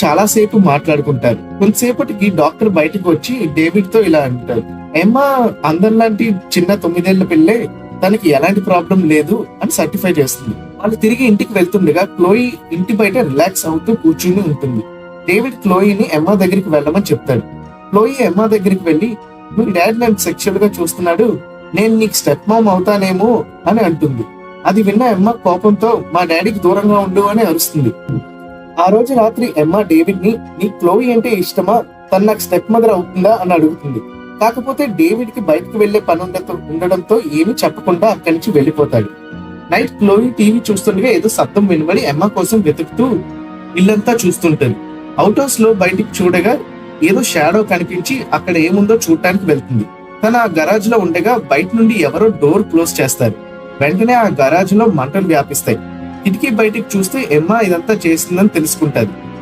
చాలా సేపు మాట్లాడుకుంటారు. కొంతసేపటికి డాక్టర్ బయటకు వచ్చి డేవిడ్ తో ఇలా అంటారు, ఎమ్మా అందరిలాంటి చిన్న 9 ఏళ్ల పిల్లే, తనకి ఎలాంటి ప్రాబ్లం లేదు అని సర్టిఫై చేస్తుంది. వాళ్ళు తిరిగి ఇంటికి వెళ్తుండగా క్లోయి ఇంటి బయట రిలాక్స్ అవుతూ కూర్చుని ఉంటుంది. డేవిడ్ క్లోయిని ఎమ్మా దగ్గరికి వెళ్ళమని చెప్తాడు. క్లోయి ఎమ్మా దగ్గరికి వెళ్ళి, మీ డాడీ నన్ను సెక్షువల్ గా చూస్తున్నాడు, నేను నీకు స్టెప్ మామ్ అవుతానేమో అని అంటుంది. అది విన్న ఎమ్మా కోపంతో మా డాడీకి దూరంగా ఉండు అని అరుస్తుంది. ఆ రోజు రాత్రి ఎమ్మా డేవిడ్ ని, నీ క్లోయి అంటే ఇష్టమా, తను నాకు స్టెప్ మదర్ అవుతుందా అని అడుగుతుంది. కాకపోతే డేవిడ్ కి బయటకు వెళ్లే పని ఉండడంతో ఏమీ చెప్పకుండా అక్కడి నుంచి వెళ్లిపోతాడు. నైట్ క్లోయి టీవీ చూస్తుండగా ఏదో శబ్దం వినబడి ఎమ్మా కోసం వెతుకుతూ ఇల్లంతా చూస్తుంటుంది. అవుట్ హౌస్ లో బయటికి చూడగా ఏదో షాడో కనిపించి అక్కడ ఏముందో చూడటానికి వెళ్తుంది. తన ఆ గరాజ్ లో ఉండగా బయట నుండి ఎవరో డోర్ క్లోజ్ చేస్తారు. వెంటనే ఆ గరాజ్ లో మంటలు వ్యాపిస్తాయి. కిటికీ బయటికి చూస్తే ఎమ్మా ఇదంతా చేసిందని తెలుసుకుంటది.